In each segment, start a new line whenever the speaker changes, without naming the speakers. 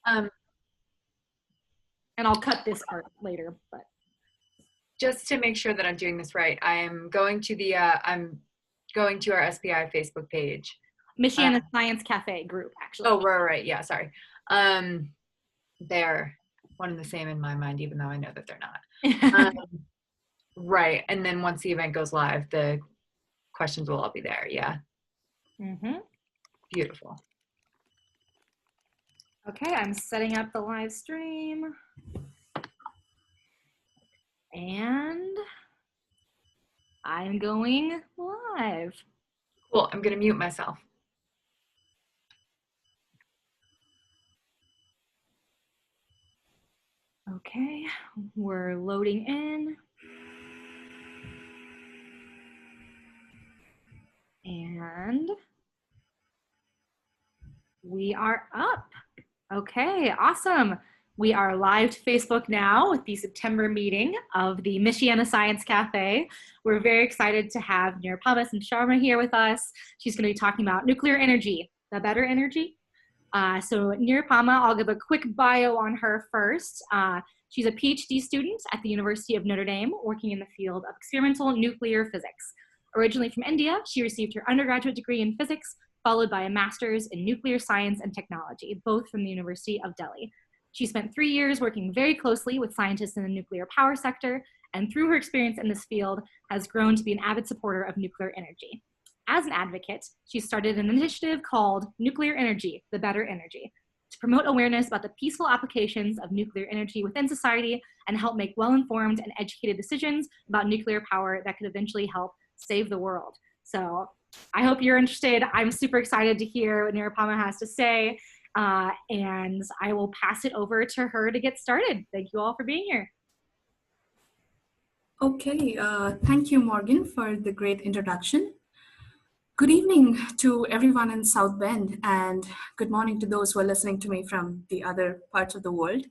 Um,
And I'll cut this part later, but
just to make sure that I'm doing this right, I'm going to our SPI Facebook page.
Michiana Science Cafe group, actually.
Oh, right, yeah, sorry. They're one and the same in my mind, even though I know that they're not. Right, and then once the event goes live, the questions will all be there. Yeah.
Mm-hmm.
Beautiful.
Okay, I'm setting up the live stream. And I'm going live.
Cool. I'm going to mute myself.
Okay, we're loading in. And we are up. Okay, awesome. We are live to Facebook now with the September meeting of the Michiana Science Cafe. We're very excited to have Nirupama Sensharma here with us. She's going to be talking about nuclear energy, the better energy. So Nirupama, I'll give a quick bio on her first. She's a PhD student at the University of Notre Dame, working in the field of experimental nuclear physics. Originally from India, she received her undergraduate degree in physics, followed by a master's in nuclear science and technology, both from the University of Delhi. She spent 3 years working very closely with scientists in the nuclear power sector, and through her experience in this field, has grown to be an avid supporter of nuclear energy. As an advocate, she started an initiative called Nuclear Energy, the Better Energy, to promote awareness about the peaceful applications of nuclear energy within society and help make well-informed and educated decisions about nuclear power that could eventually help save the world. So I hope you're interested. I'm super excited to hear what Nirupama has to say, and I will pass it over to her to get started. Thank you all for being here.
Okay, thank you, Morgan, for the great introduction. Good evening to everyone in South Bend, and good morning to those who are listening to me from the other parts of the world.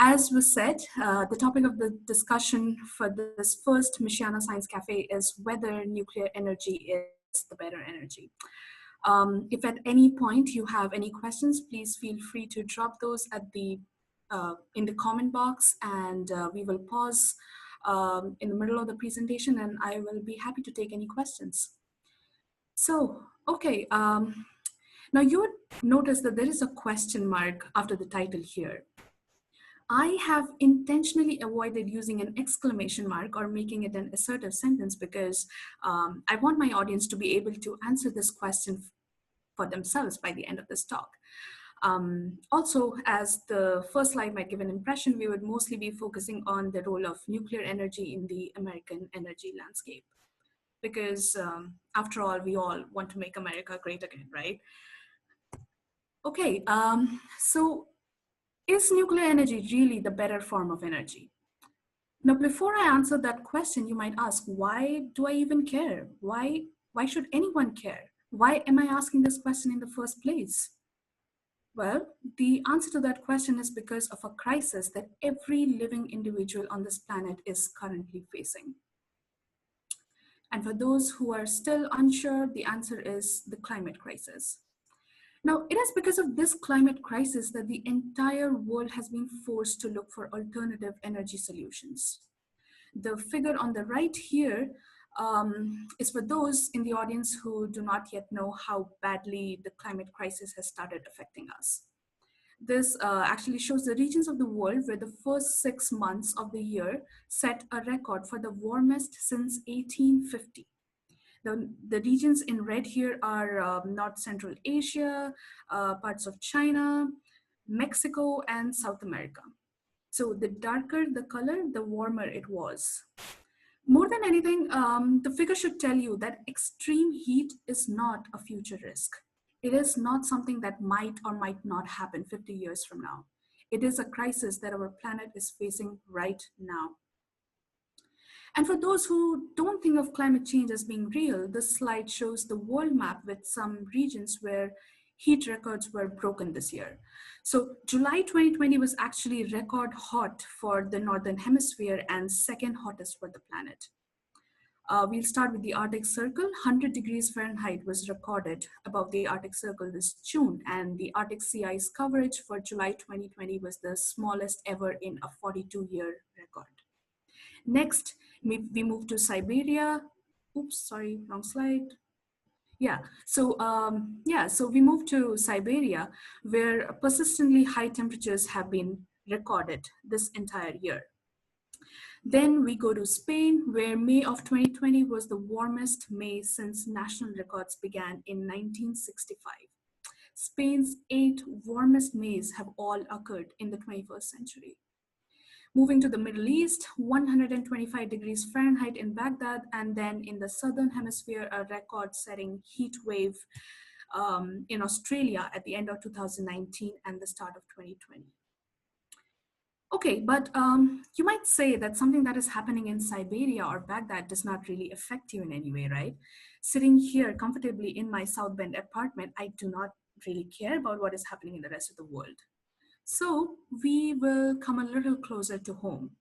As was said, the topic of the discussion for this first Michiana Science Cafe is whether nuclear energy is the better energy. If at any point you have any questions, please feel free to drop those at in the comment box, and we will pause in the middle of the presentation, and I will be happy to take any questions. So, okay, now you would notice that there is a question mark after the title here. I have intentionally avoided using an exclamation mark or making it an assertive sentence because I want my audience to be able to answer this question for themselves by the end of this talk. Also, as the first slide might give an impression, we would mostly be focusing on the role of nuclear energy in the American energy landscape. Because after all, we all want to make America great again, right? Okay, so is nuclear energy really the better form of energy? Now, before I answer that question, you might ask, why do I even care? Why should anyone care? Why am I asking this question in the first place? Well, the answer to that question is because of a crisis that every living individual on this planet is currently facing. And for those who are still unsure, the answer is the climate crisis. Now, it is because of this climate crisis that the entire world has been forced to look for alternative energy solutions. The figure on the right here is for those in the audience who do not yet know how badly the climate crisis has started affecting us. This actually shows the regions of the world where the first 6 months of the year set a record for the warmest since 1850. The regions in red here are North Central Asia, parts of China, Mexico, and South America. So the darker the color, the warmer it was. More than anything, the figure should tell you that extreme heat is not a future risk. It is not something that might or might not happen 50 years from now. It is a crisis that our planet is facing right now. And for those who don't think of climate change as being real, this slide shows the world map with some regions where heat records were broken this year. So July 2020 was actually record hot for the Northern Hemisphere and second hottest for the planet. We'll start with the Arctic Circle. 100 degrees Fahrenheit was recorded above the Arctic Circle this June, and the Arctic sea ice coverage for July 2020 was the smallest ever in a 42-year record. Next, we move to Siberia. Oops, sorry, wrong slide. So we move to Siberia, where persistently high temperatures have been recorded this entire year. Then we go to Spain, where May of 2020 was the warmest May since national records began in 1965. Spain's 8 warmest Mays have all occurred in the 21st century. Moving to the Middle East, 125 degrees Fahrenheit in Baghdad, and then in the Southern Hemisphere, a record-setting heat wave in Australia at the end of 2019 and the start of 2020. Okay, but you might say that something that is happening in Siberia or Baghdad does not really affect you in any way, right? Sitting here comfortably in my South Bend apartment, I do not really care about what is happening in the rest of the world. So we will come a little closer to home.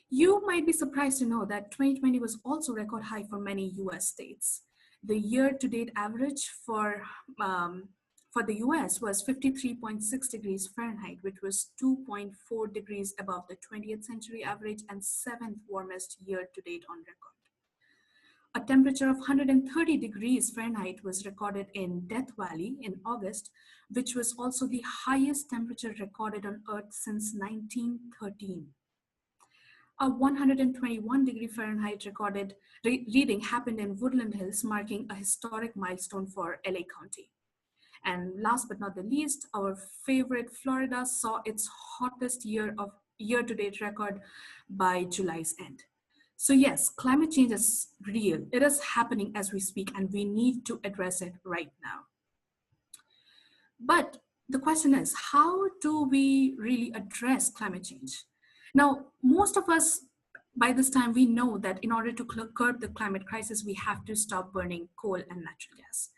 You might be surprised to know that 2020 was also record high for many US states. The year-to-date average for the US was 53.6 degrees Fahrenheit, which was 2.4 degrees above the 20th century average and 7th warmest year-to-date on record. A temperature of 130 degrees Fahrenheit was recorded in Death Valley in August, which was also the highest temperature recorded on Earth since 1913. A 121 degree Fahrenheit recorded reading happened in Woodland Hills, marking a historic milestone for LA County. And last but not the least, our favorite Florida saw its hottest year-to-date record by July's end. So yes, climate change is real. It is happening as we speak, and we need to address it right now. But the question is, how do we really address climate change? Now, most of us, by this time, we know that in order to curb the climate crisis, we have to stop burning coal and natural gas.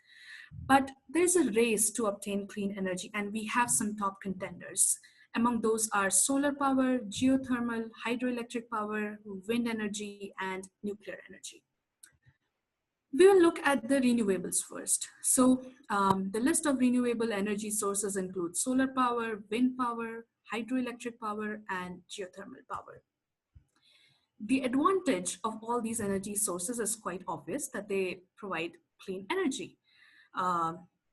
But there's a race to obtain clean energy, and we have some top contenders. Among those are solar power, geothermal, hydroelectric power, wind energy, and nuclear energy. We will look at the renewables first. So the list of renewable energy sources includes solar power, wind power, hydroelectric power, and geothermal power. The advantage of all these energy sources is quite obvious, that they provide clean energy.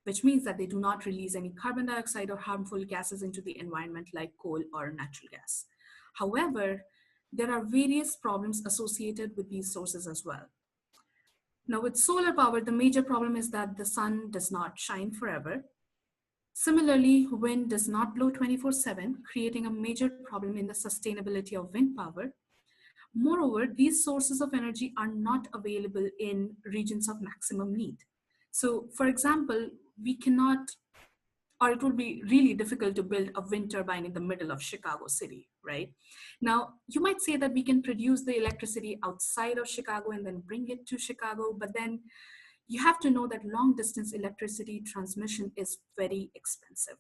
Which means that they do not release any carbon dioxide or harmful gases into the environment like coal or natural gas. However, there are various problems associated with these sources as well. Now, with solar power, the major problem is that the sun does not shine forever. Similarly, wind does not blow 24/7, creating a major problem in the sustainability of wind power. Moreover, these sources of energy are not available in regions of maximum need. So, for example, we cannot, or it would be really difficult to build a wind turbine in the middle of Chicago City, right? Now, you might say that we can produce the electricity outside of Chicago and then bring it to Chicago, but then you have to know that long distance electricity transmission is very expensive.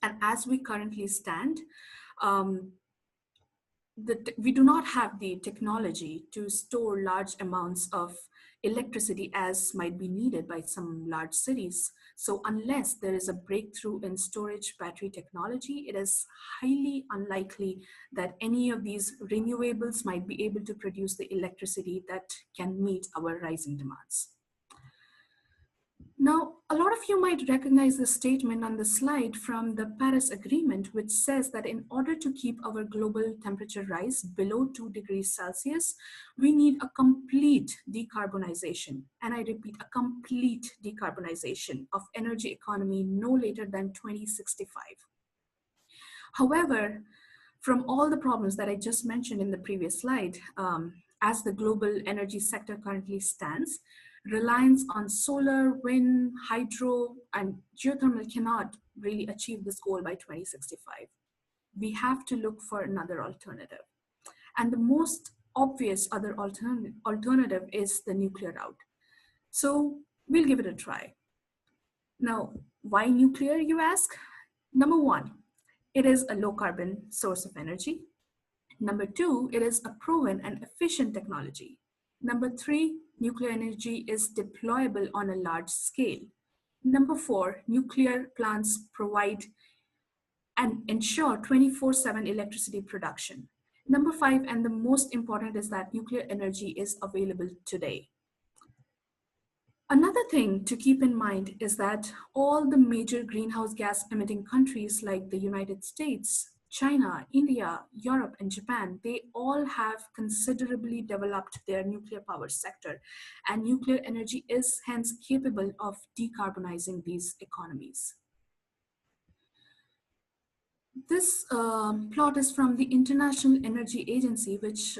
And as we currently stand, we do not have the technology to store large amounts of electricity as might be needed by some large cities. So unless there is a breakthrough in storage battery technology, it is highly unlikely that any of these renewables might be able to produce the electricity that can meet our rising demands. Now, a lot of you might recognize the statement on the slide from the Paris Agreement, which says that in order to keep our global temperature rise below 2 degrees Celsius, we need a complete decarbonization. And I repeat, a complete decarbonization of energy economy no later than 2065. However, from all the problems that I just mentioned in the previous slide, as the global energy sector currently stands, reliance on solar, wind, hydro, and geothermal cannot really achieve this goal by 2065. We have to look for another alternative. And the most obvious other alternative is the nuclear route. So we'll give it a try. Now, why nuclear, you ask? Number one, it is a low carbon source of energy. Number two, it is a proven and efficient technology. Number 3, nuclear energy is deployable on a large scale. Number 4, nuclear plants provide and ensure 24/7 electricity production. Number 5, and the most important, is that nuclear energy is available today. Another thing to keep in mind is that all the major greenhouse gas emitting countries like the United States, China, India, Europe, and Japan, they all have considerably developed their nuclear power sector, and nuclear energy is hence capable of decarbonizing these economies. This plot is from the International Energy Agency, which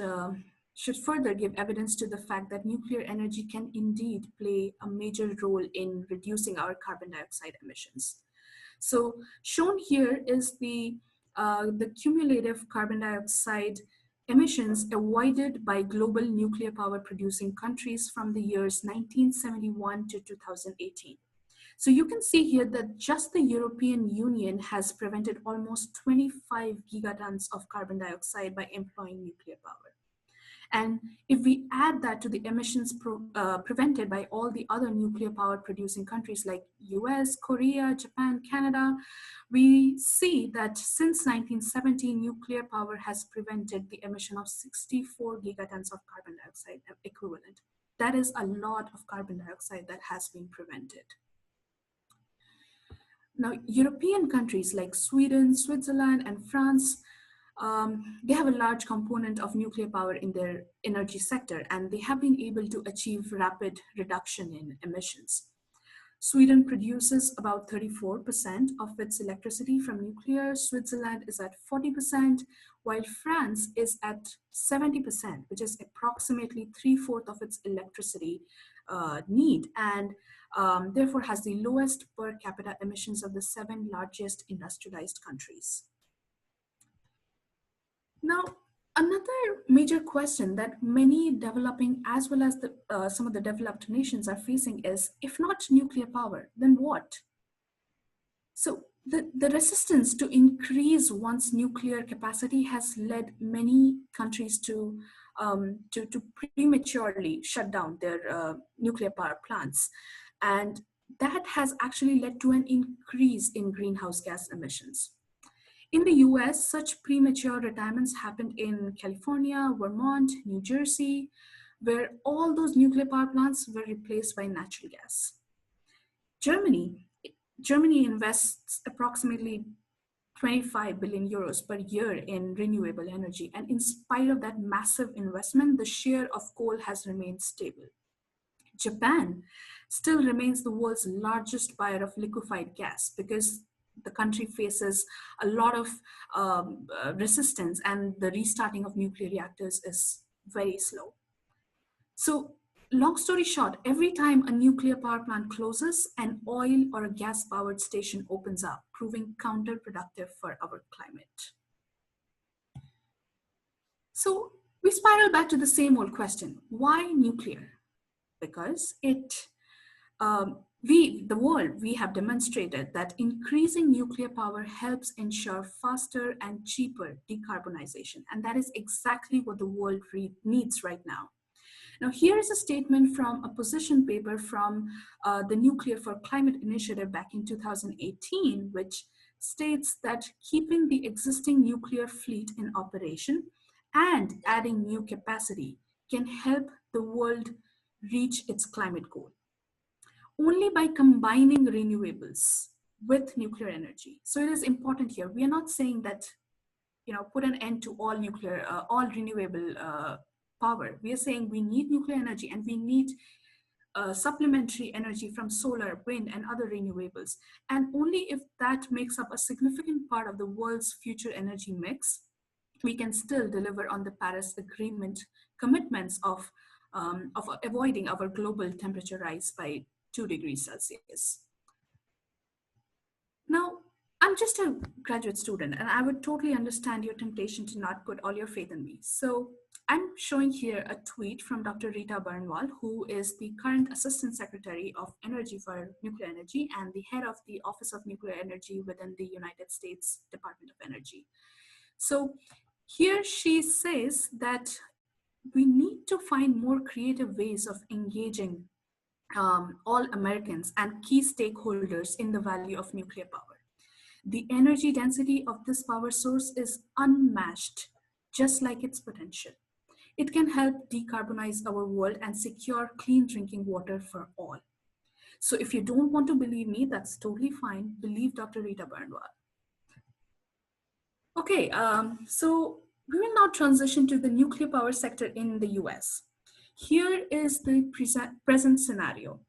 should further give evidence to the fact that nuclear energy can indeed play a major role in reducing our carbon dioxide emissions. So shown here is the cumulative carbon dioxide emissions avoided by global nuclear power producing countries from the years 1971 to 2018. So you can see here that just the European Union has prevented almost 25 gigatons of carbon dioxide by employing nuclear power. And if we add that to the emissions prevented by all the other nuclear power producing countries like US, Korea, Japan, Canada, we see that since 1970, nuclear power has prevented the emission of 64 gigatons of carbon dioxide equivalent. That is a lot of carbon dioxide that has been prevented. Now, European countries like Sweden, Switzerland, and France, they have a large component of nuclear power in their energy sector, and they have been able to achieve rapid reduction in emissions. Sweden produces about 34% of its electricity from nuclear. Switzerland is at 40%, while France is at 70%, which is approximately 3/4 of its electricity need, and therefore has the lowest per capita emissions of the 7 largest industrialized countries. Now, another major question that many developing as well as some of the developed nations are facing is, if not nuclear power, then what? So the resistance to increase one's nuclear capacity has led many countries to prematurely shut down their nuclear power plants. And that has actually led to an increase in greenhouse gas emissions. In the US, such premature retirements happened in California, Vermont, New Jersey, where all those nuclear power plants were replaced by natural gas. Germany invests approximately 25 billion euros per year in renewable energy. And in spite of that massive investment, the share of coal has remained stable. Japan still remains the world's largest buyer of liquefied gas because the country faces a lot of resistance, and the restarting of nuclear reactors is very slow. So long story short, every time a nuclear power plant closes, an oil or a gas powered station opens up, proving counterproductive for our climate. So we spiral back to the same old question: why nuclear? Because we have demonstrated that increasing nuclear power helps ensure faster and cheaper decarbonization. And that is exactly what the world needs right now. Now, here is a statement from a position paper from the Nuclear for Climate Initiative back in 2018, which states that keeping the existing nuclear fleet in operation and adding new capacity can help the world reach its climate goal. Only by combining renewables with nuclear energy. So it is important here. We are not saying that, put an end to all nuclear, all renewable power. We are saying we need nuclear energy, and we need supplementary energy from solar, wind, and other renewables. And only if that makes up a significant part of the world's future energy mix, we can still deliver on the Paris Agreement commitments of avoiding our global temperature rise by 2 degrees Celsius. Now, I'm just a graduate student, and I would totally understand your temptation to not put all your faith in me. So I'm showing here a tweet from Dr. Rita Burnwal, who is the current Assistant Secretary of Energy for Nuclear Energy and the head of the Office of Nuclear Energy within the United States Department of Energy. So here she says that we need to find more creative ways of engaging all Americans and key stakeholders in the value of nuclear power. The energy density of this power source is unmatched, just like its potential. It can help decarbonize our world and secure clean drinking water for all. So if you don't want to believe me, that's totally fine. Believe Dr. Rita Burnwell. Okay, so we will now transition to the nuclear power sector in the US. Here is the present scenario.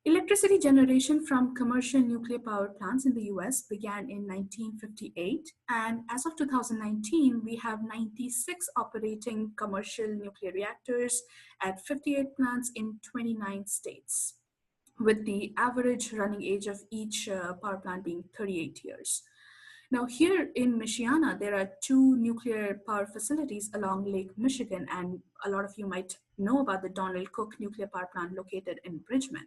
Electricity generation from commercial nuclear power plants in the US began in 1958, and as of 2019, we have 96 operating commercial nuclear reactors at 58 plants in 29 states, with the average running age of each power plant being 38 years. Now, here in Michiana, there are two nuclear power facilities along Lake Michigan, and a lot of you might know about the Donald Cook nuclear power plant located in Bridgman.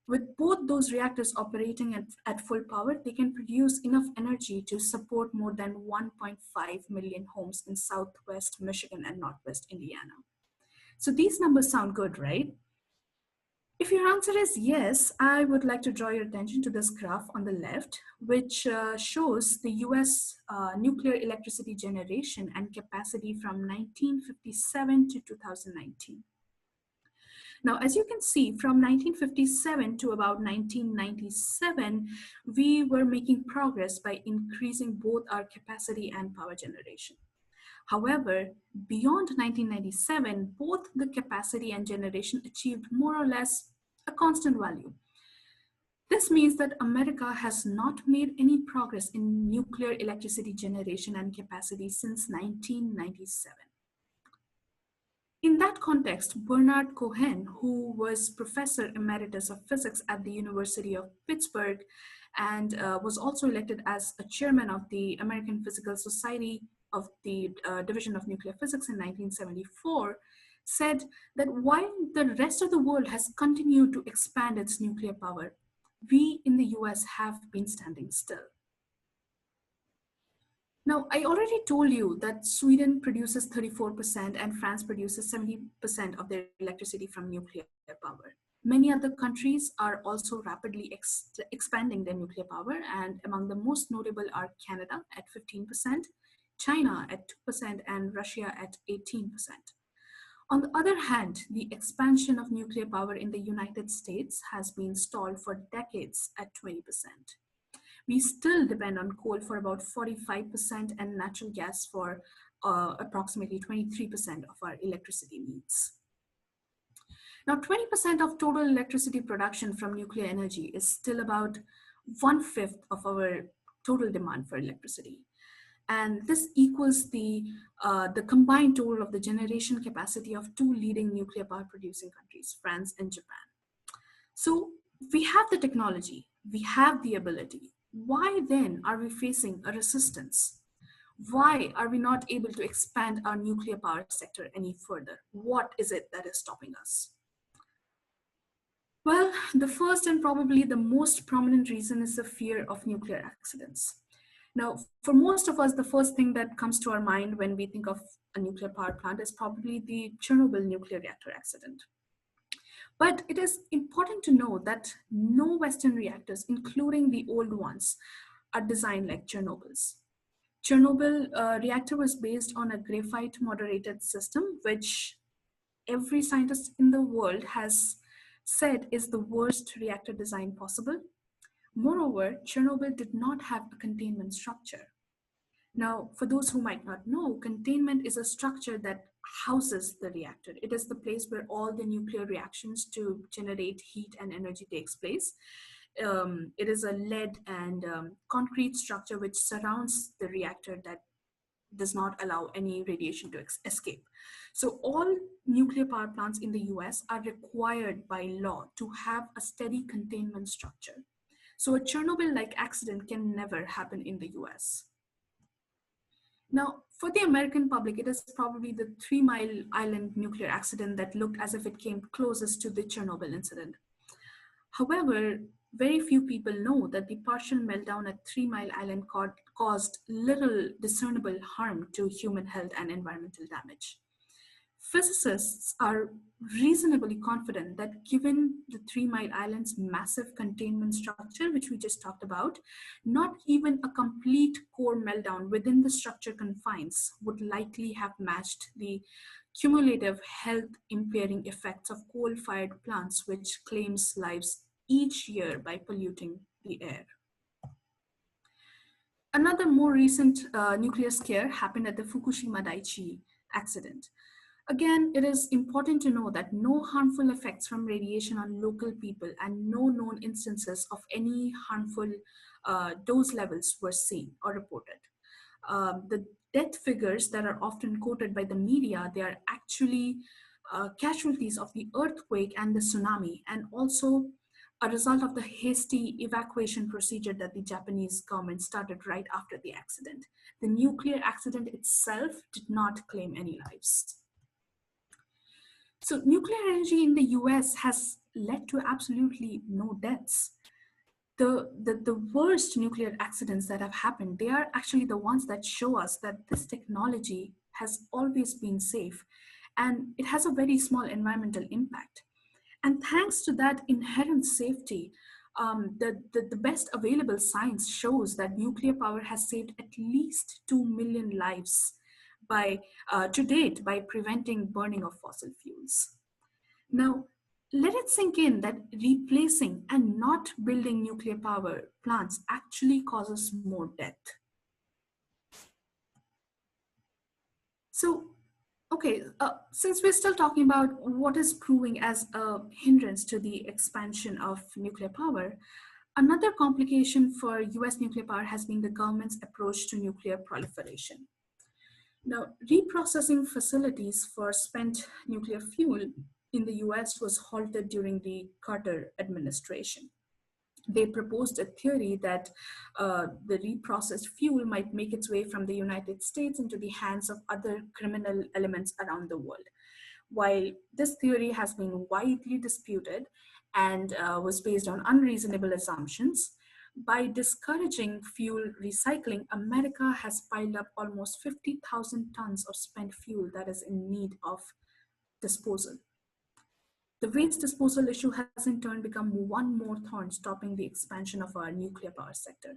With both those reactors operating at full power, they can produce enough energy to support more than 1.5 million homes in Southwest Michigan and Northwest Indiana. So these numbers sound good, right? If your answer is yes, I would like to draw your attention to this graph on the left, which shows the US nuclear electricity generation and capacity from 1957 to 2019. Now, as you can see, from 1957 to about 1997, we were making progress by increasing both our capacity and power generation. However, beyond 1997, both the capacity and generation achieved more or less a constant value. This means that America has not made any progress in nuclear electricity generation and capacity since 1997. In that context, Bernard Cohen, who was professor emeritus of physics at the University of Pittsburgh and was also elected as a chairman of the American Physical Society of the Division of Nuclear Physics in 1974, said that while the rest of the world has continued to expand its nuclear power, we in the US have been standing still. Now, I already told you that Sweden produces 34% and France produces 70% of their electricity from nuclear power. Many other countries are also rapidly expanding their nuclear power, and among the most notable are Canada at 15%, China at 2%, and Russia at 18%. On the other hand, the expansion of nuclear power in the United States has been stalled for decades at 20%. We still depend on coal for about 45% and natural gas for approximately 23% of our electricity needs. Now, 20% of total electricity production from nuclear energy is still about 1/5 of our total demand for electricity. And this equals the combined total of the generation capacity of two leading nuclear power producing countries, France and Japan. So we have the technology, we have the ability. Why then are we facing a resistance? Why are we not able to expand our nuclear power sector any further? What is it that is stopping us? Well, the first and probably the most prominent reason is the fear of nuclear accidents. Now, for most of us, the first thing that comes to our mind when we think of a nuclear power plant is probably the Chernobyl nuclear reactor accident. But it is important to know that no Western reactors, including the old ones, are designed like Chernobyl's. Chernobyl reactor was based on a graphite moderated system, which every scientist in the world has said is the worst reactor design possible. Moreover, Chernobyl did not have a containment structure. Now, for those who might not know, containment is a structure that houses the reactor. It is the place where all the nuclear reactions to generate heat and energy takes place. It is a lead and concrete structure which surrounds the reactor that does not allow any radiation to escape. So all nuclear power plants in the US are required by law to have a steady containment structure. So a Chernobyl-like accident can never happen in the US. Now, for the American public, it is probably the 3 Mile Island nuclear accident that looked as if it came closest to the Chernobyl incident. However, very few people know that the partial meltdown at 3 Mile Island caused little discernible harm to human health and environmental damage. Physicists are reasonably confident that given the Three Mile Island's massive containment structure, which we just talked about, not even a complete core meltdown within the structure confines would likely have matched the cumulative health impairing effects of coal-fired plants, which claims lives each year by polluting the air. Another more recent nuclear scare happened at the Fukushima Daiichi accident. Again, it is important to know that no harmful effects from radiation on local people and no known instances of any harmful dose levels were seen or reported. The death figures that are often quoted by the media, they are actually casualties of the earthquake and the tsunami, and also a result of the hasty evacuation procedure that the Japanese government started right after the accident. The nuclear accident itself did not claim any lives. So nuclear energy in the US has led to absolutely no deaths. The worst nuclear accidents that have happened, they are actually the ones that show us that this technology has always been safe and it has a very small environmental impact. And thanks to that inherent safety, the best available science shows that nuclear power has saved at least 2 million lives to date by preventing burning of fossil fuels. Now, let it sink in that replacing and not building nuclear power plants actually causes more death. So, okay, since we're still talking about what is proving as a hindrance to the expansion of nuclear power, another complication for US nuclear power has been the government's approach to nuclear proliferation. Now, reprocessing facilities for spent nuclear fuel in the US was halted during the Carter administration. They proposed a theory that the reprocessed fuel might make its way from the United States into the hands of other criminal elements around the world. While this theory has been widely disputed and was based on unreasonable assumptions, by discouraging fuel recycling, America has piled up almost 50,000 tons of spent fuel that is in need of disposal. The waste disposal issue has in turn become one more thorn stopping the expansion of our nuclear power sector.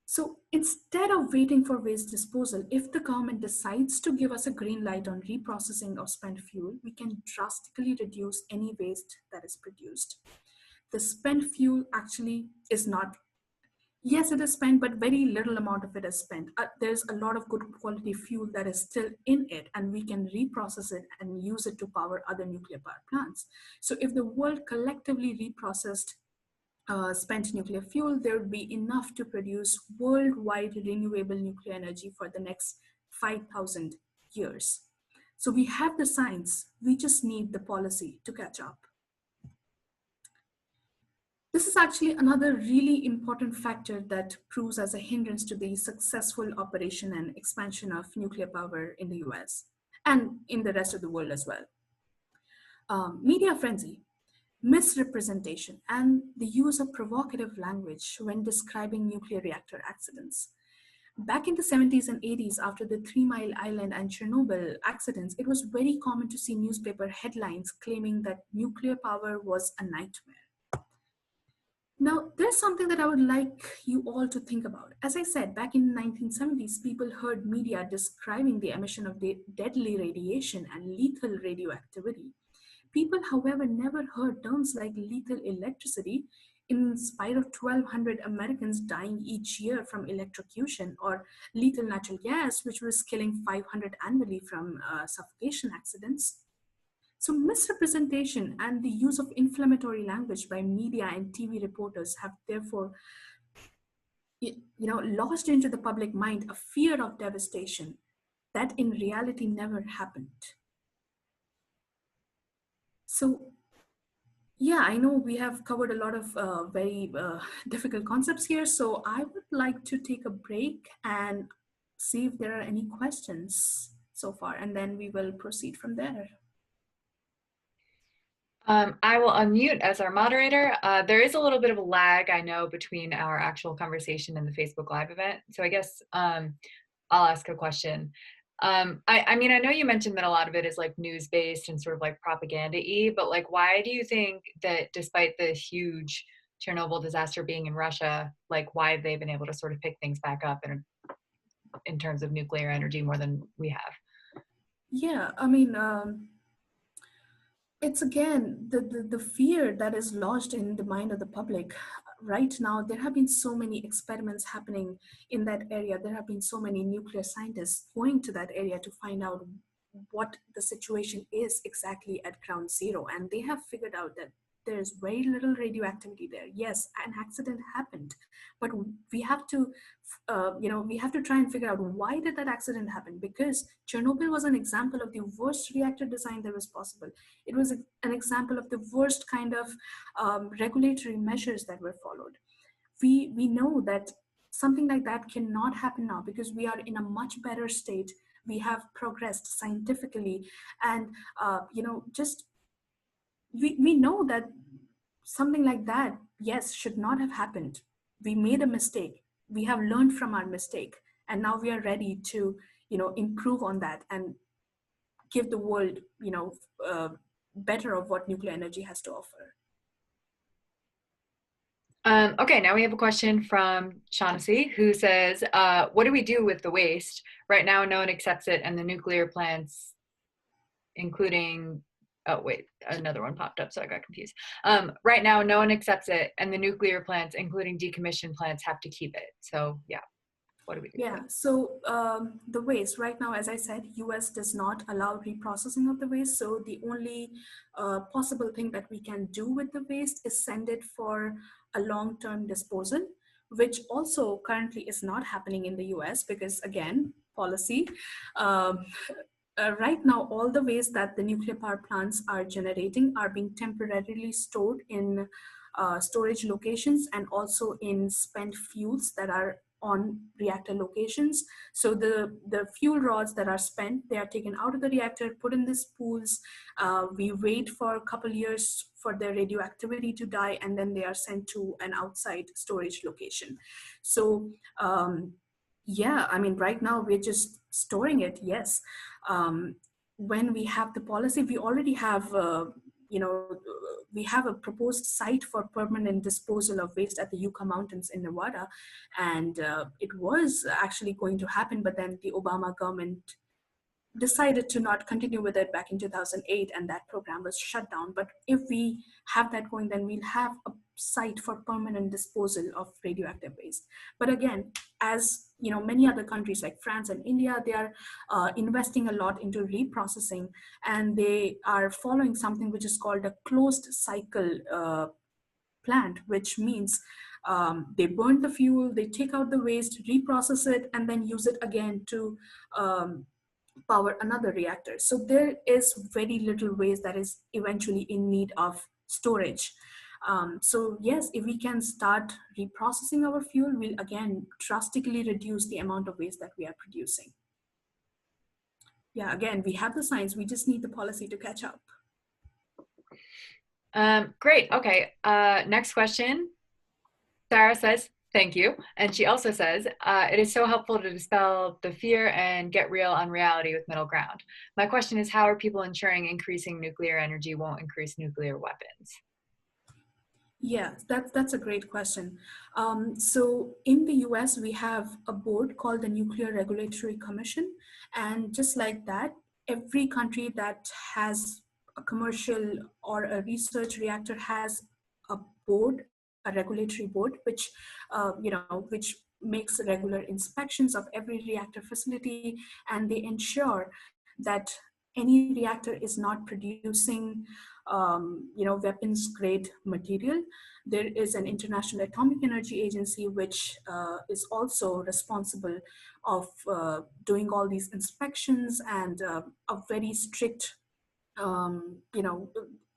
So instead of waiting for waste disposal, if the government decides to give us a green light on reprocessing of spent fuel, we can drastically reduce any waste that is produced. The spent fuel actually is not, yes, it is spent, but very little amount of it is spent. There's a lot of good quality fuel that is still in it, and we can reprocess it and use it to power other nuclear power plants. So if the world collectively reprocessed spent nuclear fuel, there would be enough to produce worldwide renewable nuclear energy for the next 5,000 years. So we have the science, we just need the policy to catch up. This is actually another really important factor that proves as a hindrance to the successful operation and expansion of nuclear power in the US and in the rest of the world as well. Media frenzy, misrepresentation, and the use of provocative language when describing nuclear reactor accidents. Back in the 70s and 80s, after the 3 Mile Island and Chernobyl accidents, it was very common to see newspaper headlines claiming that nuclear power was a nightmare. Now, there's something that I would like you all to think about. As I said, back in the 1970s, people heard media describing the emission of deadly radiation and lethal radioactivity. People, however, never heard terms like lethal electricity, in spite of 1,200 Americans dying each year from electrocution, or lethal natural gas, which was killing 500 annually from suffocation accidents. So misrepresentation and the use of inflammatory language by media and TV reporters have therefore lodged into the public mind a fear of devastation that in reality never happened. So yeah, I know we have covered a lot of very difficult concepts here, so I would like to take a break and see if there are any questions so far, and then we will proceed from there.
I will unmute as our moderator. There is a little bit of a lag, I know, between our actual conversation and the Facebook Live event. So I guess I'll ask a question. I mean, I know you mentioned that a lot of it is like news-based and sort of like propaganda-y, but like, why do you think that despite the huge Chernobyl disaster being in Russia, like why they've been able to sort of pick things back up in terms of nuclear energy more than we have?
Yeah, I mean, it's again the fear that is lodged in the mind of the public. Right now, there have been so many experiments happening in that area. There have been so many nuclear scientists going to that area to find out what the situation is exactly at ground zero. And they have figured out that there's very little radioactivity there. Yes, an accident happened, but we have to, we have to try and figure out why did that accident happen? Because Chernobyl was an example of the worst reactor design that was possible. It was an example of the worst kind of regulatory measures that were followed. We know that something like that cannot happen now because we are in a much better state. We have progressed scientifically, and just we know that something like that, yes, should not have happened. We made a mistake. We have learned from our mistake, and now we are ready to improve on that and give the world better of what nuclear energy has to offer.
Okay, now we have a question from Shaughnessy, who says, what do we do with the waste? Right now, no one accepts it, and the nuclear plants, including, oh wait, another one popped up, so I got confused. Right now, no one accepts it, and the nuclear plants, including decommissioned plants, have to keep it. So yeah, what do we do?
Yeah, so the waste right now, as I said, US does not allow reprocessing of the waste. So the only possible thing that we can do with the waste is send it for a long-term disposal, which also currently is not happening in the US because, again, policy. Um, right now, all the waste that the nuclear power plants are generating are being temporarily stored in storage locations and also in spent fuels that are on reactor locations. So the fuel rods that are spent, they are taken out of the reactor, put in these pools. We wait for a couple years for their radioactivity to die, and then they are sent to an outside storage location. So yeah, I mean, right now we're just storing it, yes. When we have the policy, we already have we have a proposed site for permanent disposal of waste at the Yucca Mountains in Nevada. And it was actually going to happen, but then the Obama government decided to not continue with it back in 2008, and that program was shut down. But if we have that going, then we'll have a site for permanent disposal of radioactive waste. But again, as many other countries like France and India, they are investing a lot into reprocessing, and they are following something which is called a closed cycle plant, which means they burn the fuel, they take out the waste, reprocess it, and then use it again to power another reactor. So there is very little waste that is eventually in need of storage. So yes, if we can start reprocessing our fuel, we'll again drastically reduce the amount of waste that we are producing. Yeah, again, we have the science, we just need the policy to catch up.
Great, okay, next question. Sarah says, thank you. And she also says, it is so helpful to dispel the fear and get real on reality with middle ground. My question is, how are people ensuring increasing nuclear energy won't increase nuclear weapons?
Yeah, that's a great question. So in the US, we have a board called the Nuclear Regulatory Commission. And just like that, every country that has a commercial or a research reactor has a board, a regulatory board, which, which makes regular inspections of every reactor facility, and they ensure that any reactor is not producing weapons grade material. There is an International Atomic Energy Agency which is also responsible of doing all these inspections, and a very strict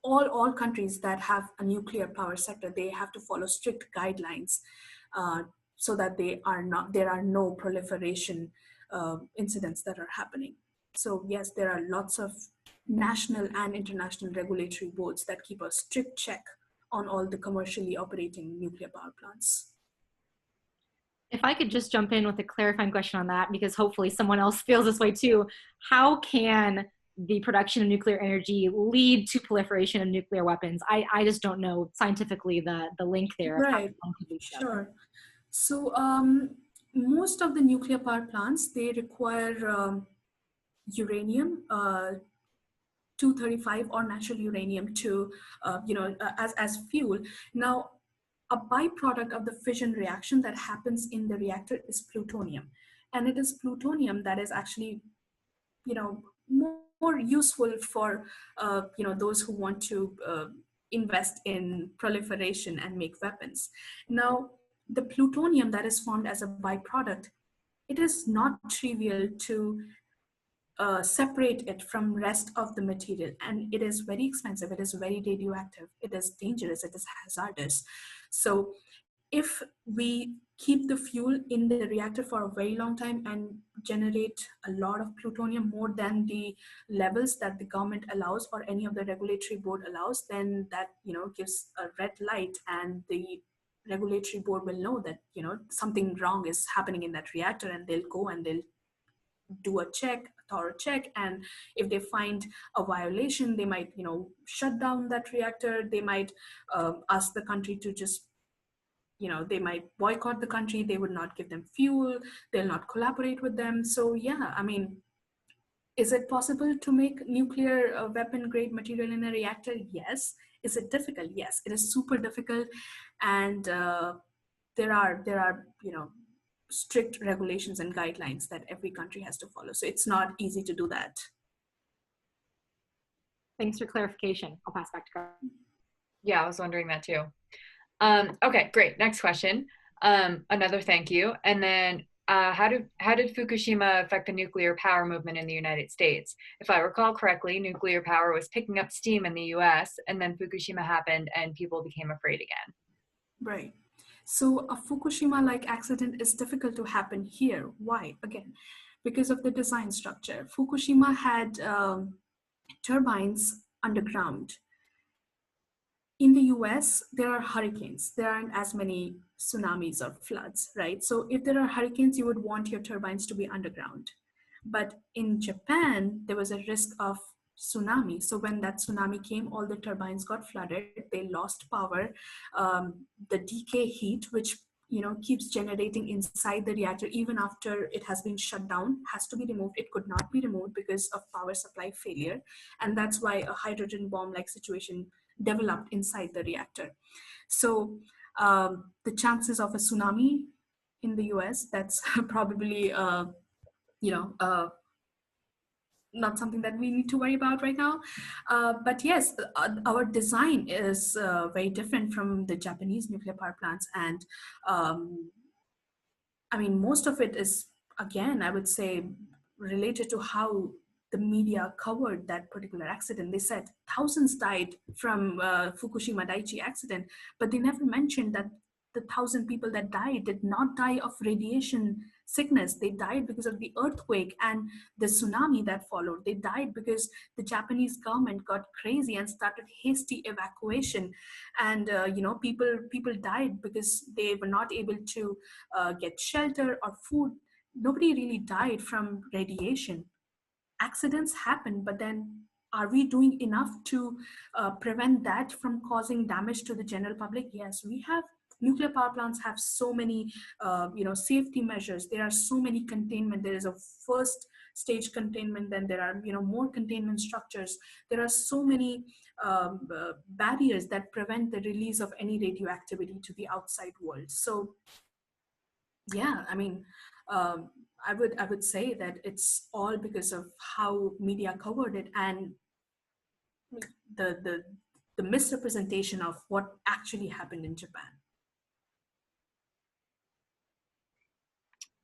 all countries that have a nuclear power sector, they have to follow strict guidelines so that there are no proliferation incidents that are happening. So yes, there are lots of national and international regulatory boards that keep a strict check on all the commercially operating nuclear power plants.
If I could just jump in with a clarifying question on that, because hopefully someone else feels this way too. How can the production of nuclear energy lead to proliferation of nuclear weapons? I just don't know scientifically the link there of how
Right,
one could lead to the other.
sure. So most of the nuclear power plants, they require uranium, 235 or natural uranium to, as fuel. Now, a byproduct of the fission reaction that happens in the reactor is plutonium. And it is plutonium that is actually, more useful for, those who want to invest in proliferation and make weapons. Now, the plutonium that is formed as a byproduct, it is not trivial to separate it from rest of the material, and it is very expensive, it is very radioactive, it is dangerous, it is hazardous. So if we keep the fuel in the reactor for a very long time and generate a lot of plutonium, more than the levels that the government allows or any of the regulatory board allows, then that gives a red light, and the regulatory board will know that something wrong is happening in that reactor, and they'll go and they'll do a thorough check, and if they find a violation, they might shut down that reactor. They might ask the country to just they might boycott the country. They would not give them fuel, they'll not collaborate with them. So yeah, I mean, is it possible to make nuclear weapon grade material in a reactor? Yes. Is it difficult? Yes, it is super difficult. And there are strict regulations and guidelines that every country has to follow. So it's not easy to do that.
Thanks for clarification. I'll pass back to Carl.
Yeah, I was wondering that too. Okay, great. Next question. Another thank you. And then how did Fukushima affect the nuclear power movement in the United States? If I recall correctly, nuclear power was picking up steam in the US, and then Fukushima happened and people became afraid again.
Right. So a Fukushima-like accident is difficult to happen here. Why? Again, because of the design structure. Fukushima had turbines underground. In the US, there are hurricanes. There aren't as many tsunamis or floods, right? So if there are hurricanes, you would want your turbines to be underground. But in Japan, there was a risk of tsunami. So when that tsunami came, all the turbines got flooded. They lost power. The decay heat, which keeps generating inside the reactor even after it has been shut down, has to be removed. It could not be removed because of power supply failure, and that's why a hydrogen bomb-like situation developed inside the reactor. So the chances of a tsunami in the US, that's probably not something that we need to worry about right now. But yes, our design is very different from the Japanese nuclear power plants. And I mean, most of it is, again, I would say, related to how the media covered that particular accident. They said thousands died from Fukushima Daiichi accident, but they never mentioned that the 1,000 people that died did not die of radiation sickness. They died because of the earthquake and the tsunami that followed. They died because the Japanese government got crazy and started hasty evacuation, and people died because they were not able to get shelter or food. Nobody really died from radiation. Accidents happen, but then are we doing enough to prevent that from causing damage to the general public? Yes, we have. Nuclear power plants have so many safety measures. There are so many containment. There is a first stage containment, then there are more containment structures. There are so many barriers that prevent the release of any radioactivity to the outside world. So yeah, I mean, I would say that it's all because of how media covered it, and the misrepresentation of what actually happened in Japan.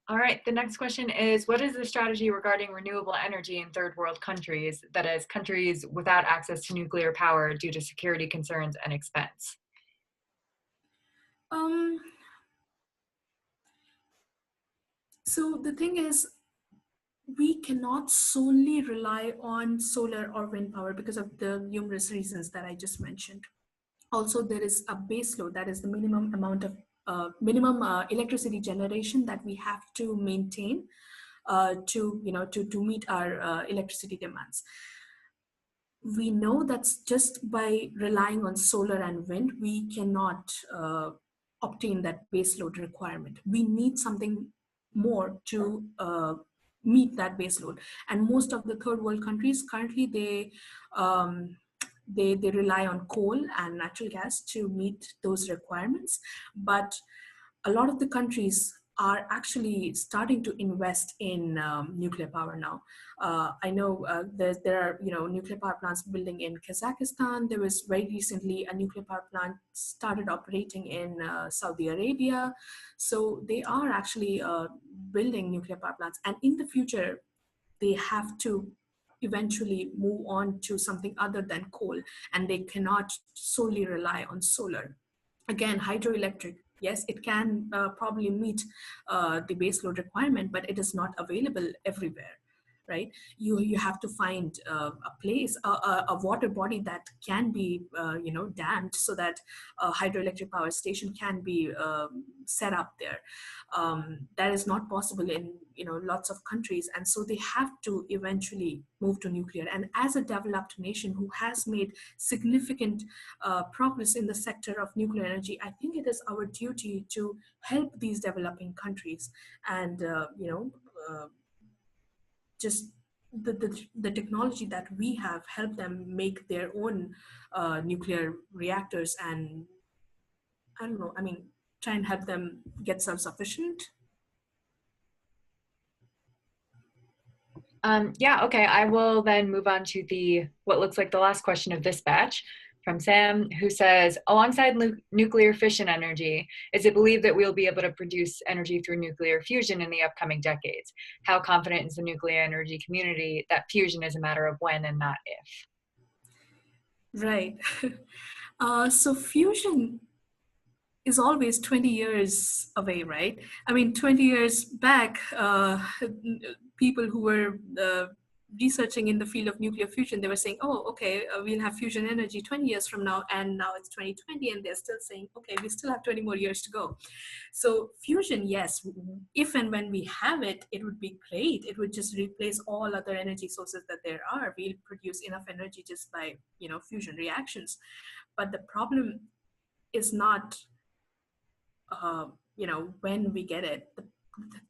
All right, the next question is, what is the strategy regarding renewable energy in third world countries, that is, countries without access to nuclear power due to security concerns and expense?
So the thing is, we cannot solely rely on solar or wind power because of the numerous reasons that I just mentioned. Also, there is a base load, that is the minimum amount of minimum electricity generation that we have to maintain to meet our electricity demands. We know that's just by relying on solar and wind, we cannot obtain that baseload requirement. We need something more to meet that baseload. And most of the third world countries currently, um, they rely on coal and natural gas to meet those requirements. But a lot of the countries are actually starting to invest in nuclear power now. I know there are nuclear power plants building in Kazakhstan. There was very recently a nuclear power plant started operating in Saudi Arabia. So they are actually building nuclear power plants, and in the future they have to eventually move on to something other than coal, and they cannot solely rely on solar. Again, hydroelectric, yes, it can probably meet the baseload requirement, but it is not available everywhere, right? You have to find a place, a water body that can be dammed, so that a hydroelectric power station can be set up there. That is not possible in lots of countries, and so they have to eventually move to nuclear. And as a developed nation who has made significant progress in the sector of nuclear energy, I think it is our duty to help these developing countries and just the technology that we have, help them make their own nuclear reactors, and I don't know, I mean, try and help them get self-sufficient.
Yeah, okay. I will then move on to what looks like the last question of this batch from Sam, who says, alongside nuclear fission energy, is it believed that we'll be able to produce energy through nuclear fusion in the upcoming decades? How confident is the nuclear energy community that fusion is a matter of when and not if?
Right. So fusion is always 20 years away, right? I mean, 20 years back, people who were researching in the field of nuclear fusion, they were saying, oh, okay, we'll have fusion energy 20 years from now, and now it's 2020, and they're still saying, okay, we still have 20 more years to go. So fusion, yes, if and when we have it, it would be great. It would just replace all other energy sources that there are. We'll produce enough energy just by, fusion reactions. But the problem is not when we get it.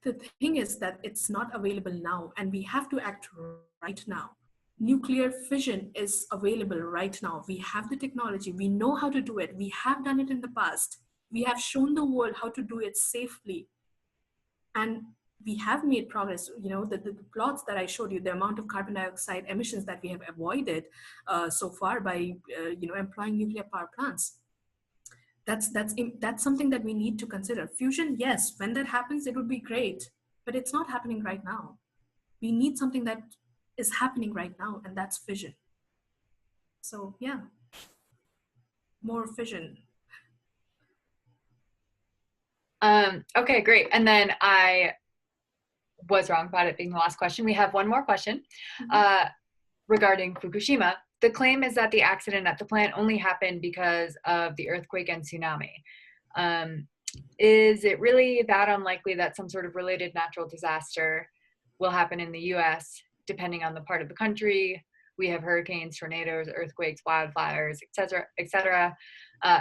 The thing is that it's not available now, and we have to act right now. Nuclear fission is available right now. We have the technology. We know how to do it. We have done it in the past. We have shown the world how to do it safely. And we have made progress. The plots that I showed you, the amount of carbon dioxide emissions that we have avoided so far by employing nuclear power plants. That's something that we need to consider. Fusion, yes, when that happens, it would be great, but it's not happening right now. We need something that is happening right now, and that's fission. So yeah, more fission.
Okay, great. And then I was wrong about it being the last question. We have one more question regarding Fukushima. The claim is that the accident at the plant only happened because of the earthquake and tsunami. Is it really that unlikely that some sort of related natural disaster will happen in the US, depending on the part of the country? We have hurricanes, tornadoes, earthquakes, wildfires, et cetera,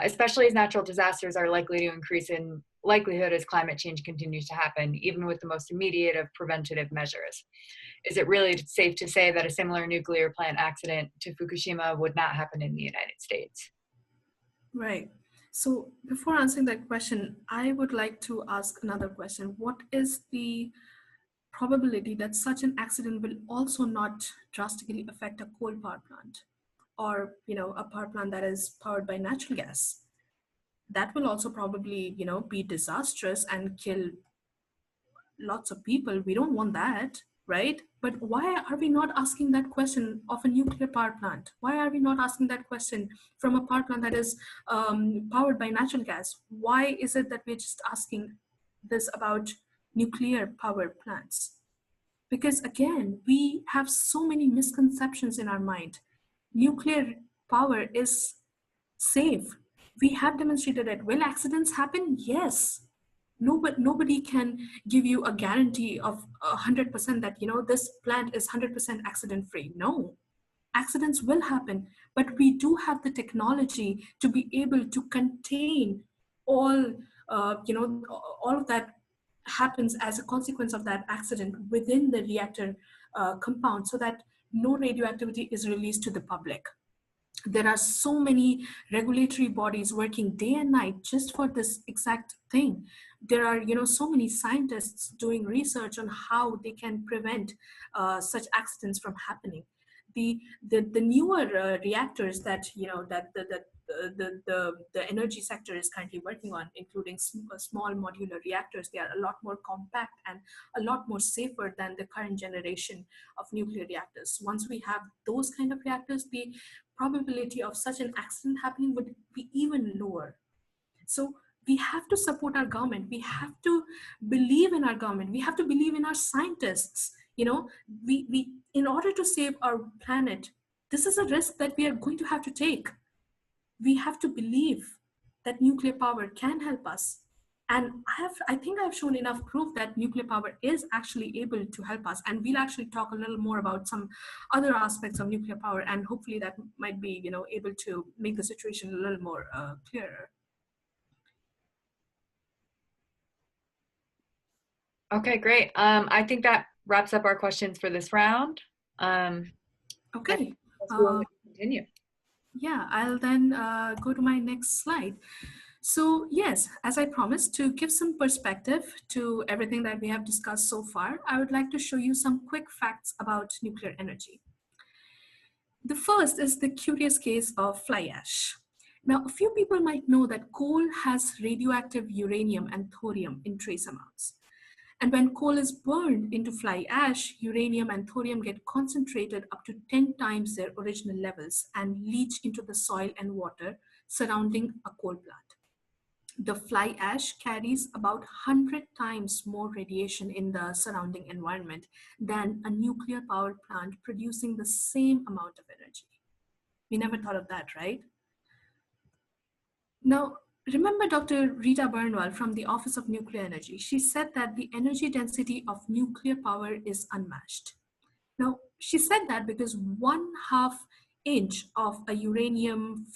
especially as natural disasters are likely to increase in likelihood as climate change continues to happen, even with the most immediate of preventative measures. Is it really safe to say that a similar nuclear plant accident to Fukushima would not happen in the United States?
Right. So before answering that question, I would like to ask another question. What is the probability that such an accident will also not drastically affect a coal power plant, or a power plant that is powered by natural gas? That will also probably be disastrous and kill lots of people. We don't want that, right? But why are we not asking that question of a nuclear power plant? Why are we not asking that question from a power plant that is powered by natural gas? Why is it that we're just asking this about nuclear power plants? Because again, we have so many misconceptions in our mind. Nuclear power is safe. We have demonstrated that will accidents happen? Yes. Nobody can give you a guarantee of 100% that, this plant is 100% accident free. No, accidents will happen, but we do have the technology to be able to contain all, all of that happens as a consequence of that accident within the reactor compound, so that no radioactivity is released to the public. There are so many regulatory bodies working day and night just for this exact thing. There are, so many scientists doing research on how they can prevent such accidents from happening. The newer reactors that, the energy sector is currently working on, including small modular reactors, they are a lot more compact and a lot more safer than the current generation of nuclear reactors. Once we have those kind of reactors, the probability of such an accident happening would be even lower. So we have to support our government. We have to believe in our government. We have to believe in our scientists. We in order to save our planet, this is a risk that we are going to have to take. We have to believe that nuclear power can help us. And I think I've shown enough proof that nuclear power is actually able to help us. And we'll actually talk a little more about some other aspects of nuclear power, and hopefully that might be, able to make the situation a little more clearer.
Okay, great. I think that wraps up our questions for this round.
Okay.
Continue.
Yeah, I'll then go to my next slide. So yes, as I promised, to give some perspective to everything that we have discussed so far, I would like to show you some quick facts about nuclear energy. The first is the curious case of fly ash. Now, a few people might know that coal has radioactive uranium and thorium in trace amounts. And when coal is burned into fly ash, uranium and thorium get concentrated up to 10 times their original levels and leach into the soil and water surrounding a coal plant. The fly ash carries about 100 times more radiation in the surrounding environment than a nuclear power plant producing the same amount of energy. We never thought of that, right? Now, remember Dr. Rita Burnwell from the Office of Nuclear Energy. She said that the energy density of nuclear power is unmatched. Now, she said that because 1/2 inch of a uranium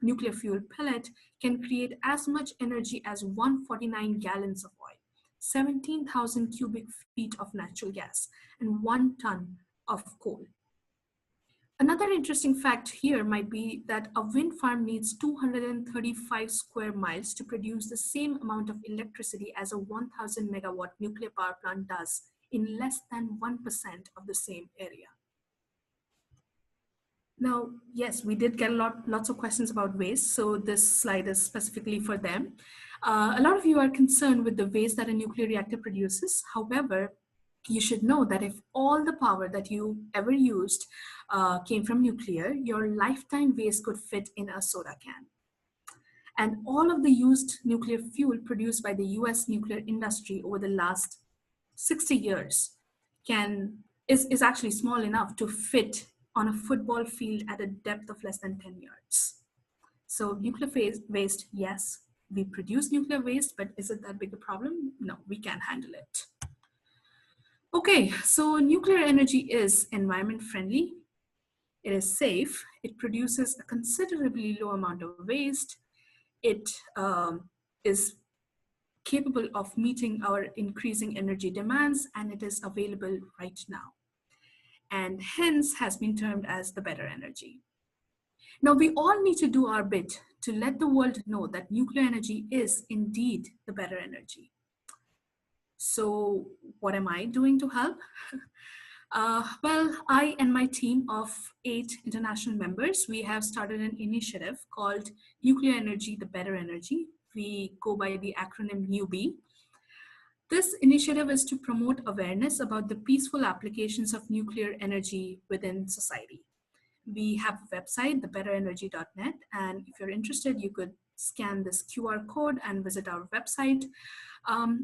nuclear fuel pellet can create as much energy as 149 gallons of oil, 17,000 cubic feet of natural gas, and 1 ton of coal. Another interesting fact here might be that a wind farm needs 235 square miles to produce the same amount of electricity as a 1,000 megawatt nuclear power plant does in less than 1% of the same area. Now, yes, we did get lots of questions about waste, so this slide is specifically for them. A lot of you are concerned with the waste that a nuclear reactor produces. However, you should know that if all the power that you ever used came from nuclear, your lifetime waste could fit in a soda can. And all of the used nuclear fuel produced by the US nuclear industry over the last 60 years is actually small enough to fit on a football field at a depth of less than 10 yards. So nuclear waste, yes, we produce nuclear waste, but is it that big a problem? No, we can handle it. Okay, so nuclear energy is environment friendly. It is safe. It produces a considerably low amount of waste. It is capable of meeting our increasing energy demands, and it is available right now, and hence has been termed as the better energy. Now, we all need to do our bit to let the world know that nuclear energy is indeed the better energy. So what am I doing to help? Well, I and my team of 8 international members, we have started an initiative called Nuclear Energy, the Better Energy. We go by the acronym NEWBE. This initiative is to promote awareness about the peaceful applications of nuclear energy within society. We have a website, thebetterenergy.net, and if you're interested, you could scan this QR code and visit our website.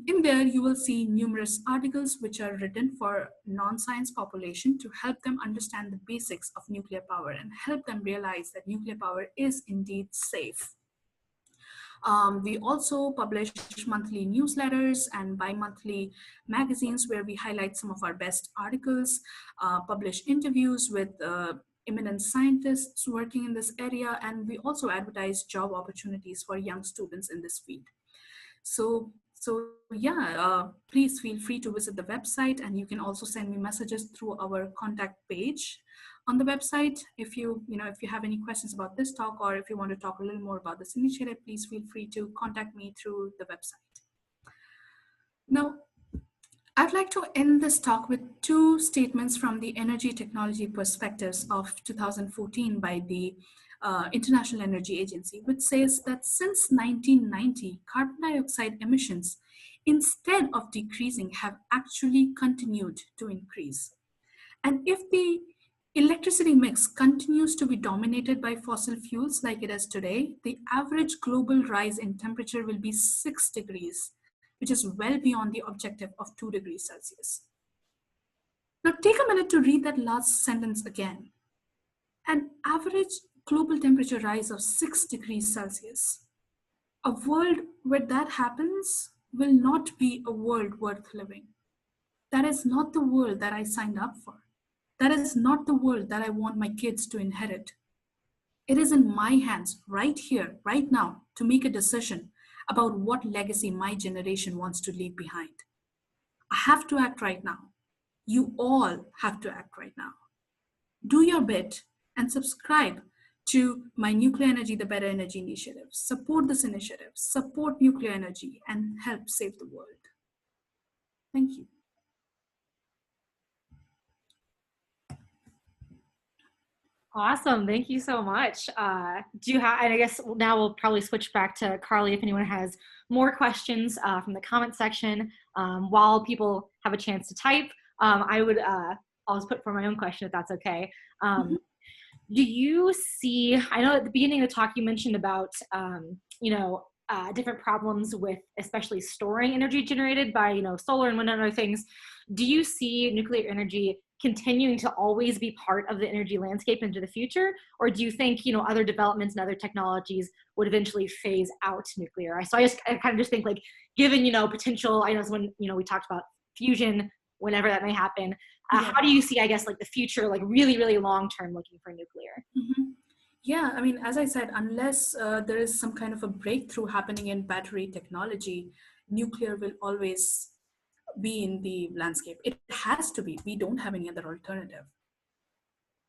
In there, you will see numerous articles which are written for non-science population to help them understand the basics of nuclear power and help them realize that nuclear power is indeed safe. We also publish monthly newsletters and bi-monthly magazines where we highlight some of our best articles, publish interviews with eminent scientists working in this area, and we also advertise job opportunities for young students in this field. So yeah, please feel free to visit the website, and you can also send me messages through our contact page on the website. If you have any questions about this talk, or if you want to talk a little more about this initiative, please feel free to contact me through the website. Now, I'd like to end this talk with two statements from the energy technology perspectives of 2014 by the International Energy Agency, which says that since 1990, carbon dioxide emissions, instead of decreasing, have actually continued to increase. And if the electricity mix continues to be dominated by fossil fuels like it is today, the average global rise in temperature will be 6 degrees, which is well beyond the objective of 2 degrees Celsius. Now take a minute to read that last sentence again. An average global temperature rise of 6 degrees Celsius. A world where that happens will not be a world worth living. That is not the world that I signed up for. That is not the world that I want my kids to inherit. It is in my hands right here, right now, to make a decision about what legacy my generation wants to leave behind. I have to act right now. You all have to act right now. Do your bit and subscribe to my Nuclear Energy, the Better Energy initiative. Support this initiative, support nuclear energy, and help save the world. Thank you.
Awesome. Thank you so much. Do you have, and I guess now we'll probably switch back to Carly if anyone has more questions from the comment section. While people have a chance to type, I would always put for my own question if that's okay. Do you see, I know at the beginning of the talk you mentioned about, different problems with especially storing energy generated by, solar and wind and other things. Do you see nuclear energy continuing to always be part of the energy landscape into the future? Or do you think, other developments and other technologies would eventually phase out nuclear? So I kind of just think like, given, potential, I know when, we talked about fusion, whenever that may happen, how do you see, I guess, like the future, like really, really long-term looking for nuclear?
Yeah, I mean, as I said, unless there is some kind of a breakthrough happening in battery technology, nuclear will always be in the landscape. It has to be. We don't have any other alternative.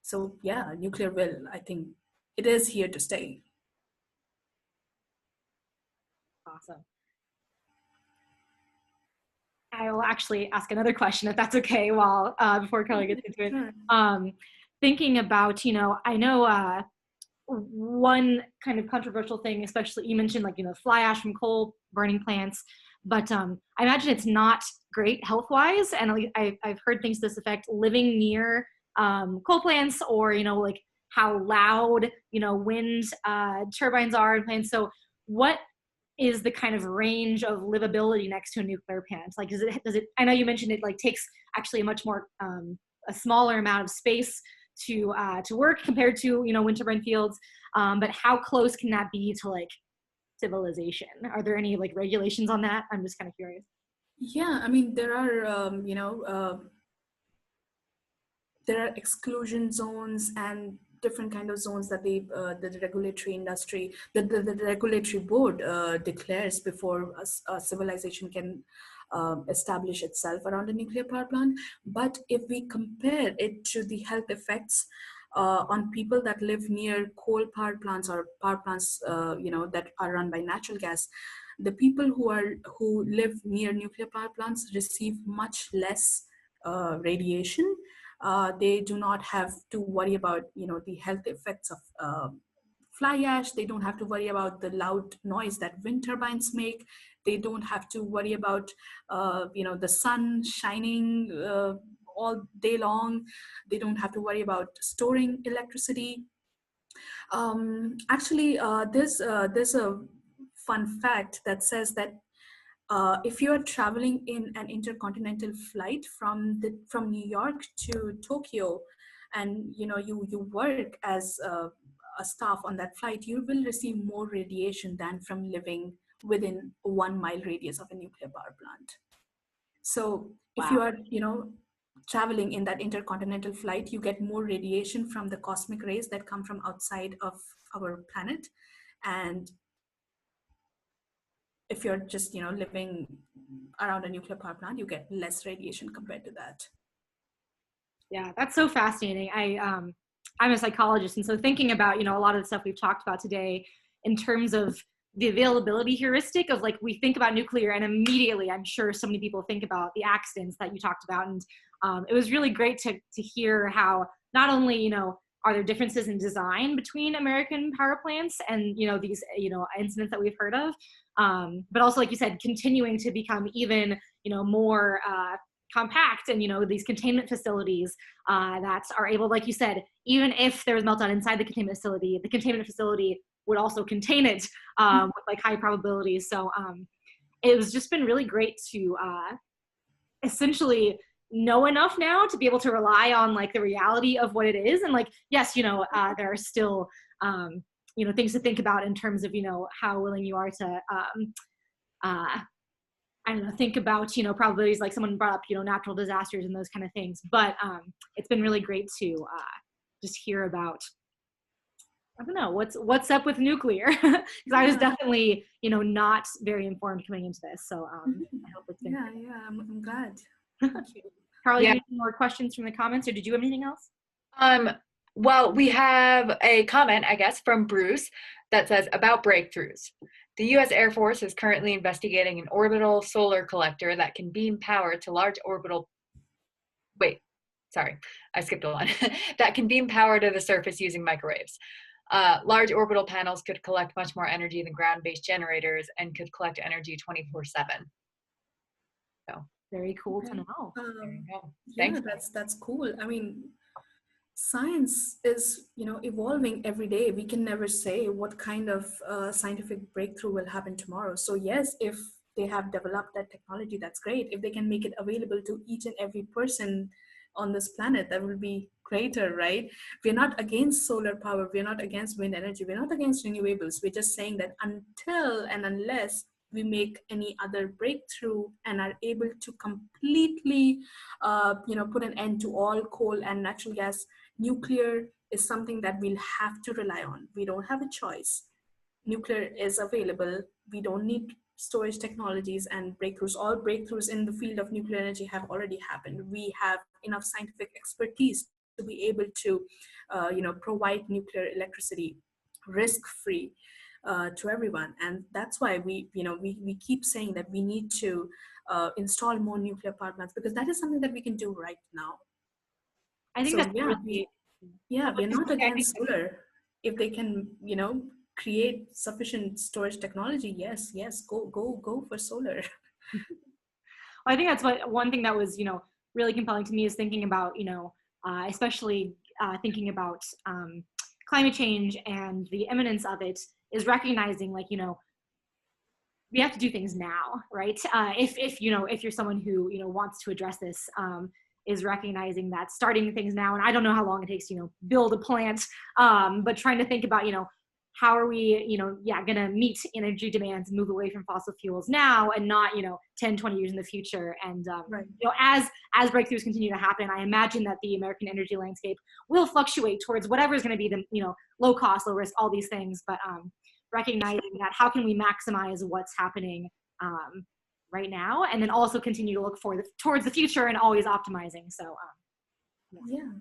So yeah, nuclear will, I think it is here to stay.
Awesome. I will actually ask another question if that's okay while before Carly gets into it. Sure. Thinking about, I know one kind of controversial thing, especially you mentioned like, fly ash from coal burning plants, but I imagine it's not great health-wise. And I've heard things to this effect, living near coal plants or, like how loud, wind turbines are in plants. So what is the kind of range of livability next to a nuclear plant? Like, does it, I know you mentioned it like takes actually a much more, a smaller amount of space to work compared to, wind turbine fields. But how close can that be to like civilization? Are there any like regulations on that? I'm just kind of curious.
Yeah, I mean, there are, there are exclusion zones and different kind of zones that the regulatory industry, the regulatory board declares before a civilization can establish itself around a nuclear power plant. But if we compare it to the health effects on people that live near coal power plants or power plants, that are run by natural gas, the people who live near nuclear power plants receive much less radiation. They do not have to worry about, the health effects of fly ash. They don't have to worry about the loud noise that wind turbines make. They don't have to worry about, the sun shining all day long. They don't have to worry about storing electricity. Actually, there's a fun fact that says that if you are traveling in an intercontinental flight from New York to Tokyo, and you work as a staff on that flight, you will receive more radiation than from living within a 1 mile radius of a nuclear power plant. So if you are, traveling in that intercontinental flight, you get more radiation from the cosmic rays that come from outside of our planet. And if you're just, living around a nuclear power plant, you get less radiation compared to that.
Yeah, that's so fascinating. I'm a psychologist, and so thinking about, a lot of the stuff we've talked about today in terms of the availability heuristic of, like, we think about nuclear and immediately I'm sure so many people think about the accidents that you talked about. And it was really great to hear how not only, are there differences in design between American power plants and, these, incidents that we've heard of, but also, like you said, continuing to become even, more compact, and these containment facilities that are able, like you said, even if there was meltdown inside the containment facility would also contain it with like high probabilities. So it was just been really great to essentially know enough now to be able to rely on like the reality of what it is. And like, yes, there are still things to think about in terms of how willing you are to I don't know, think about, probabilities, like someone brought up, natural disasters and those kind of things. But it's been really great to just hear about, I don't know, what's up with nuclear. Because I was definitely, not very informed coming into this. So I hope it's been great.
Yeah, I'm glad.
Thank you. Carly, any more questions from the comments, or did you have anything else?
Well, we have a comment, I guess, from Bruce that says about breakthroughs. The U.S. Air Force is currently investigating an orbital solar collector that can beam power to large orbital. Wait, sorry, I skipped a line. That can beam power to the surface using microwaves. Large orbital panels could collect much more energy than ground-based generators and could collect energy 24/7. So
very cool to know.
There you go.
Yeah, that's cool. I mean, science is evolving every day. We can never say what kind of scientific breakthrough will happen tomorrow. So yes, if they have developed that technology, that's great. If they can make it available to each and every person on this planet, that will be greater, right? We're not against solar power, we're not against wind energy, we're not against renewables. We're just saying that until and unless we make any other breakthrough and are able to completely put an end to all coal and natural gas, nuclear is something that we'll have to rely on. We don't have a choice. Nuclear is available. We don't need storage technologies and breakthroughs. All breakthroughs in the field of nuclear energy have already happened. We have enough scientific expertise to be able to provide nuclear electricity risk-free to everyone. And that's why we keep saying that we need to install more nuclear power plants, because that is something that we can do right now.
I think that's really,
we're not against solar. If they can, create sufficient storage technology, yes, go for solar.
I think that's one thing that was, really compelling to me is thinking about, especially thinking about climate change and the imminence of it, is recognizing, like, we have to do things now, right? If you're someone who, wants to address this, is recognizing that starting things now, and I don't know how long it takes to, build a plant, but trying to think about, how are we, going to meet energy demands and move away from fossil fuels now and not, 10, 20 years in the future. And,
right.
As breakthroughs continue to happen, I imagine that the American energy landscape will fluctuate towards whatever is going to be the, low cost, low risk, all these things. But recognizing that, how can we maximize what's happening right now, and then also continue to look towards the future and always optimizing. So,
yeah.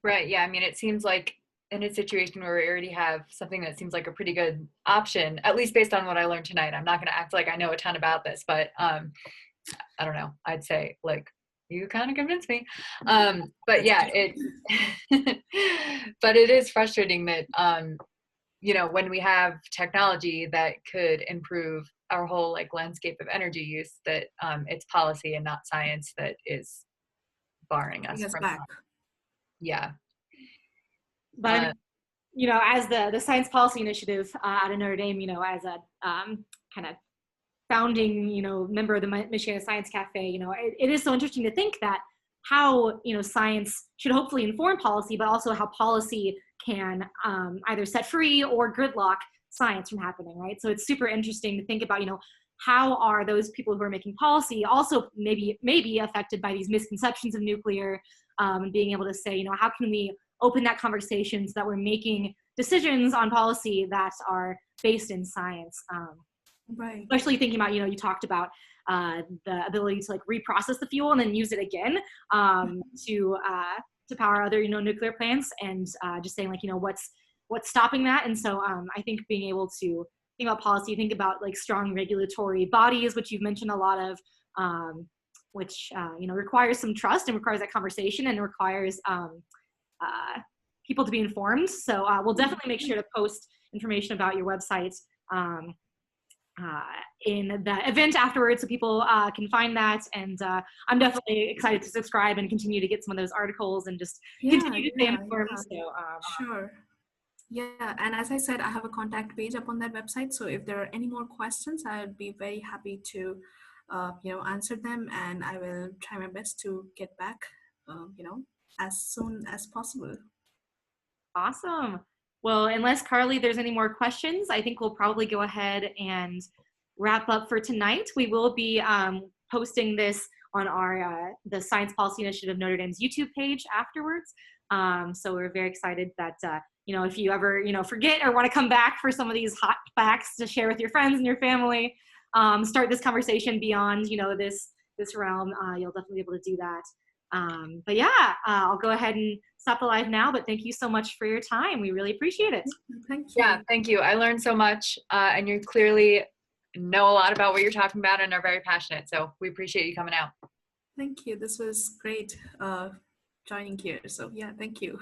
Right. Yeah. I mean, it seems like in a situation where we already have something that seems like a pretty good option, at least based on what I learned tonight. I'm not going to act like I know a ton about this, but I don't know. I'd say, like, you kind of convinced me. But yeah, but it is frustrating that, when we have technology that could improve our whole like landscape of energy use, that it's policy and not science that is barring us from
back.
Yeah.
But as the Science Policy Initiative out of Notre Dame, as a kind of founding, member of the Michiana Science Cafe, it is so interesting to think that how, you know, science should hopefully inform policy, but also how policy can either set free or gridlock science from happening, right? So it's super interesting to think about, you know, how are those people who are making policy also maybe affected by these misconceptions of nuclear, and being able to say, you know, how can we open that conversation so that we're making decisions on policy that are based in science.
Right.
Especially thinking about, you know, you talked about the ability to like reprocess the fuel and then use it again to power other, you know, nuclear plants, and just saying like, you know, what's stopping that. And so I think being able to think about policy, think about like strong regulatory bodies, which you've mentioned a lot of, which you know, requires some trust and requires that conversation and requires people to be informed. So we'll definitely make sure to post information about your website in the event afterwards, so people can find that. And I'm definitely excited to subscribe and continue to get some of those articles and just continue to stay informed.
Yeah.
So,
sure. Yeah, and as I said, I have a contact page up on that website. So if there are any more questions, I'd be very happy to, you know, answer them, and I will try my best to get back, you know, as soon as possible.
awesome. Well, unless Carly, there's any more questions, I think we'll probably go ahead and wrap up for tonight. We will be posting this on our the Science Policy Initiative Notre Dame's YouTube page afterwards. So we're very excited that you know, if you ever, you know, forget or want to come back for some of these hot facts to share with your friends and your family, start this conversation beyond, you know, this realm, you'll definitely be able to do that. But yeah, I'll go ahead and stop the live now, but thank you so much for your time. We really appreciate it.
Thank you.
Yeah, thank you. I learned so much, and you clearly know a lot about what you're talking about and are very passionate. So we appreciate you coming out.
Thank you. This was great joining here. So yeah, thank you.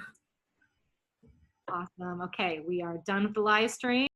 Awesome. Okay, we are done with the live stream.